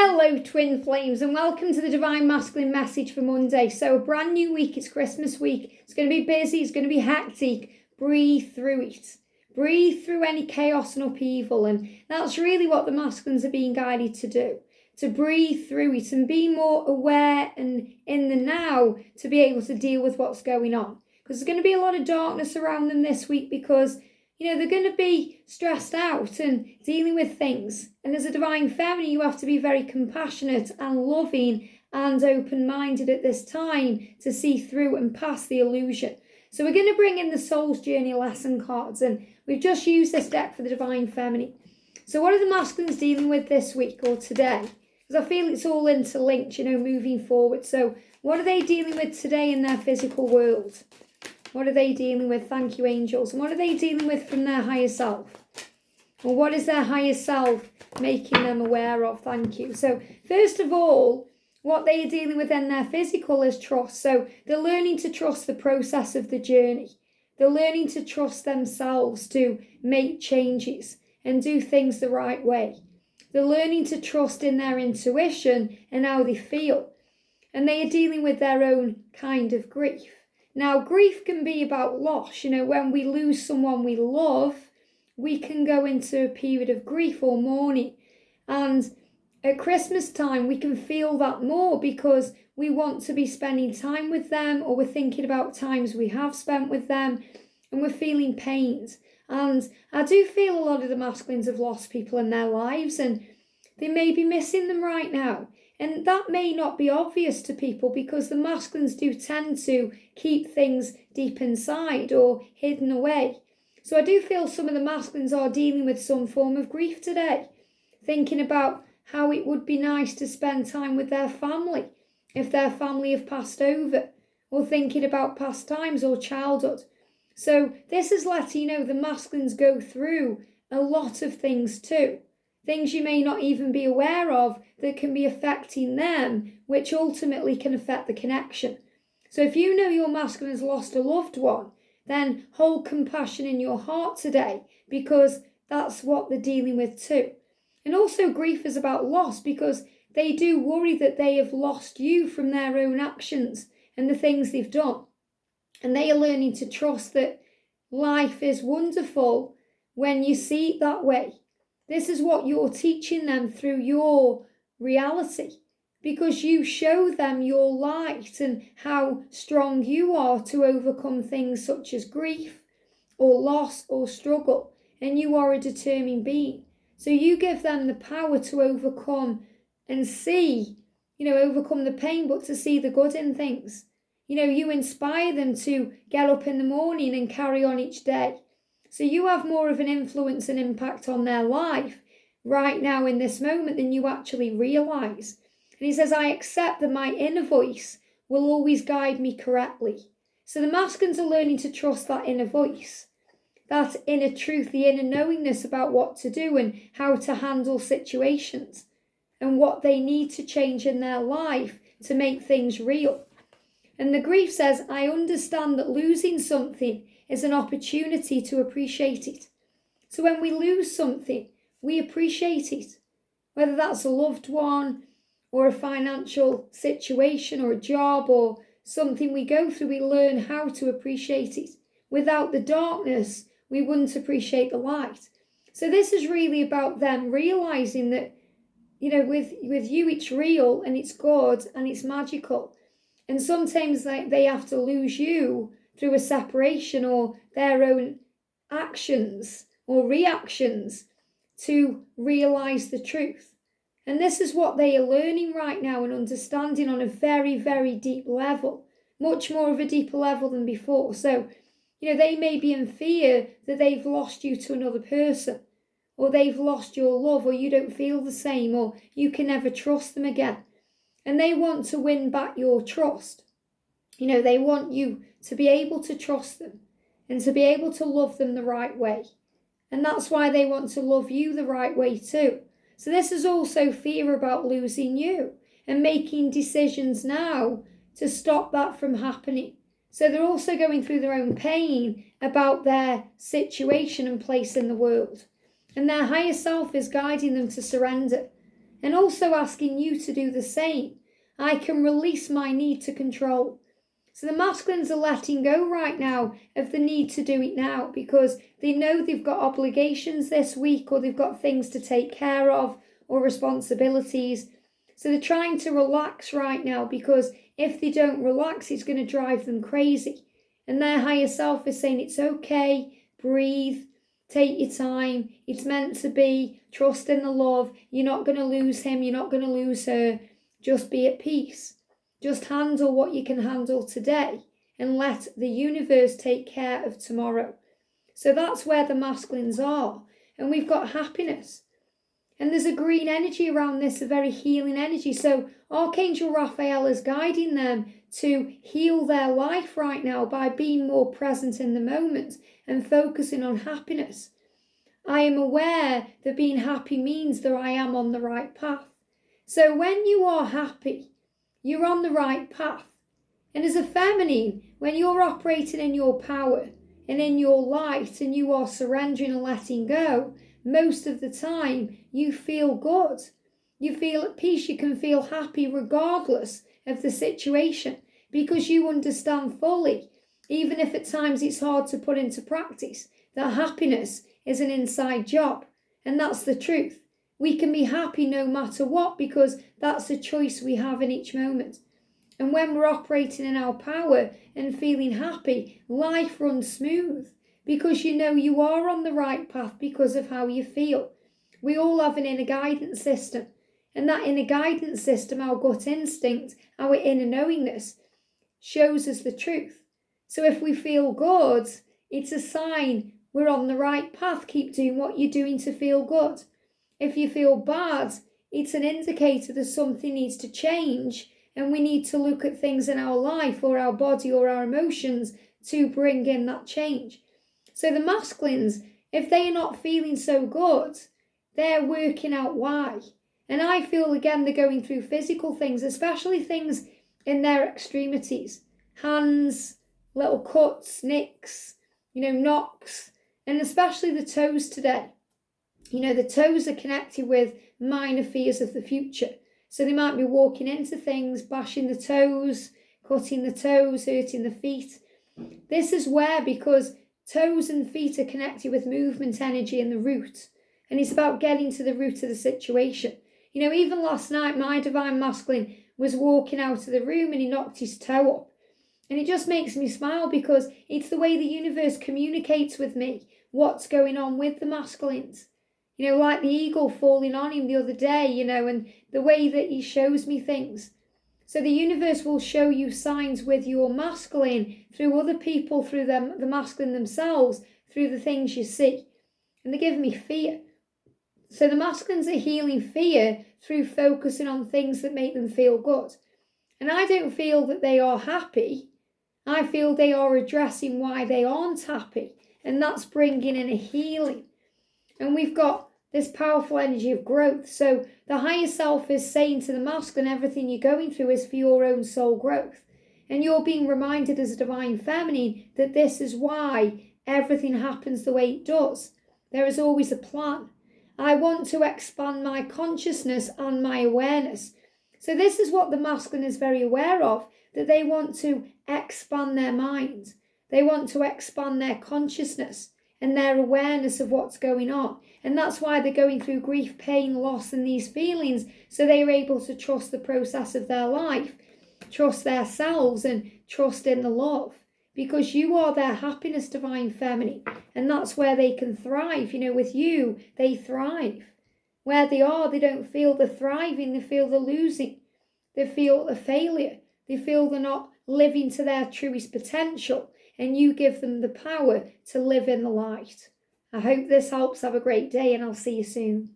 Hello twin flames and welcome to the Divine Masculine message for Monday. So a brand new week, it's Christmas week. It's going to be busy, it's going to be hectic. Breathe through it. Breathe through any chaos and upheaval, and that's really what the masculines are being guided to do. To breathe through it and be more aware and in the now to be able to deal with what's going on. Because there's going to be a lot of darkness around them this week because they're going to be stressed out and dealing with things. And as a divine feminine, you have to be very compassionate and loving and open-minded at this time to see through and past the illusion. So we're going to bring in the Soul's Journey lesson cards, and we've just used this deck for the divine feminine. So what are the masculines dealing with this week or today? Because I feel it's all interlinked, moving forward. So what are they dealing with today in their physical world? What are they dealing with? Thank you, angels. And what are they dealing with from their higher self? Or what is their higher self making them aware of? Thank you. So first of all, what they are dealing with in their physical is trust. So they're learning to trust the process of the journey. They're learning to trust themselves to make changes and do things the right way. They're learning to trust in their intuition and how they feel. And they are dealing with their own kind of grief. Now, grief can be about loss. When we lose someone we love, we can go into a period of grief or mourning. And at Christmas time, we can feel that more because we want to be spending time with them, or we're thinking about times we have spent with them, and we're feeling pains. And I do feel a lot of the masculines have lost people in their lives, and they may be missing them right now. And that may not be obvious to people because the masculines do tend to keep things deep inside or hidden away. So I do feel some of the masculines are dealing with some form of grief today, thinking about how it would be nice to spend time with their family if their family have passed over, or thinking about past times or childhood. So this is letting the masculines go through a lot of things too. Things you may not even be aware of that can be affecting them, which ultimately can affect the connection. So if you know your masculine has lost a loved one, then hold compassion in your heart today, because that's what they're dealing with too. And also grief is about loss, because they do worry that they have lost you from their own actions and the things they've done. And they are learning to trust that life is wonderful when you see it that way. This is what you're teaching them through your reality, because you show them your light and how strong you are to overcome things such as grief or loss or struggle. And you are a determined being. So you give them the power to overcome and see, overcome the pain, but to see the good in things. You inspire them to get up in the morning and carry on each day. So you have more of an influence and impact on their life right now in this moment than you actually realise. And he says, I accept that my inner voice will always guide me correctly. So the masculines are learning to trust that inner voice, that inner truth, the inner knowingness about what to do and how to handle situations and what they need to change in their life to make things real. And the grief says, I understand that losing something is an opportunity to appreciate it. So when we lose something, we appreciate it. Whether that's a loved one or a financial situation or a job or something we go through, we learn how to appreciate it. Without the darkness, we wouldn't appreciate the light. So this is really about them realising that, with you it's real and it's good and it's magical. And sometimes they have to lose you through a separation or their own actions or reactions to realise the truth. And this is what they are learning right now and understanding on a very, very deep level, much more of a deeper level than before. So, they may be in fear that they've lost you to another person, or they've lost your love, or you don't feel the same, or you can never trust them again. And they want to win back your trust. They want you to be able to trust them and to be able to love them the right way. And that's why they want to love you the right way too. So this is also fear about losing you and making decisions now to stop that from happening. So they're also going through their own pain about their situation and place in the world. And their higher self is guiding them to surrender and also asking you to do the same. I can release my need to control. So the masculines are letting go right now of the need to do it now because they know they've got obligations this week, or they've got things to take care of, or responsibilities. So they're trying to relax right now because if they don't relax, it's going to drive them crazy. And their higher self is saying it's okay, breathe, take your time, it's meant to be, trust in the love, you're not going to lose him, you're not going to lose her, just be at peace. Just handle what you can handle today and let the universe take care of tomorrow. So that's where the masculines are. And we've got happiness. And there's a green energy around this, a very healing energy. So Archangel Raphael is guiding them to heal their life right now by being more present in the moment and focusing on happiness. I am aware that being happy means that I am on the right path. So when you are happy, you're on the right path. And as a feminine, when you're operating in your power and in your light and you are surrendering and letting go, most of the time you feel good. You feel at peace. You can feel happy regardless of the situation because you understand fully, even if at times it's hard to put into practice, that happiness is an inside job. And that's the truth. We can be happy no matter what because that's a choice we have in each moment. And when we're operating in our power and feeling happy, life runs smooth because you know you are on the right path because of how you feel. We all have an inner guidance system. And that inner guidance system, our gut instinct, our inner knowingness, shows us the truth. So if we feel good, it's a sign we're on the right path. Keep doing what you're doing to feel good. If you feel bad, it's an indicator that something needs to change and we need to look at things in our life or our body or our emotions to bring in that change. So the masculines, if they are not feeling so good, they're working out why. And I feel again they're going through physical things, especially things in their extremities. Hands, little cuts, nicks, knocks, and especially the toes today. The toes are connected with minor fears of the future. So they might be walking into things, bashing the toes, cutting the toes, hurting the feet. This is where, because toes and feet are connected with movement energy and the root. And it's about getting to the root of the situation. Even last night, my divine masculine was walking out of the room and he knocked his toe up. And it just makes me smile because it's the way the universe communicates with me what's going on with the masculines. Like the eagle falling on him the other day, and the way that he shows me things. So the universe will show you signs with your masculine through other people, through the masculine themselves, through the things you see. And they give me fear. So the masculines are healing fear through focusing on things that make them feel good. And I don't feel that they are happy. I feel they are addressing why they aren't happy. And that's bringing in a healing. And we've got this powerful energy of growth. So the higher self is saying to the masculine, everything you're going through is for your own soul growth. And you're being reminded as a divine feminine that this is why everything happens the way it does. There is always a plan. I want to expand my consciousness and my awareness. So this is what the masculine is very aware of, that they want to expand their mind. They want to expand their consciousness and their awareness of what's going on. And that's why they're going through grief, pain, loss, and these feelings, so they are able to trust the process of their life, trust themselves, and trust in the love. Because you are their happiness, divine feminine. And that's where they can thrive. With you, they thrive. Where they are, they don't feel the thriving, they feel the losing. They feel a failure. They feel they're not living to their truest potential. And you give them the power to live in the light. I hope this helps. Have a great day and I'll see you soon.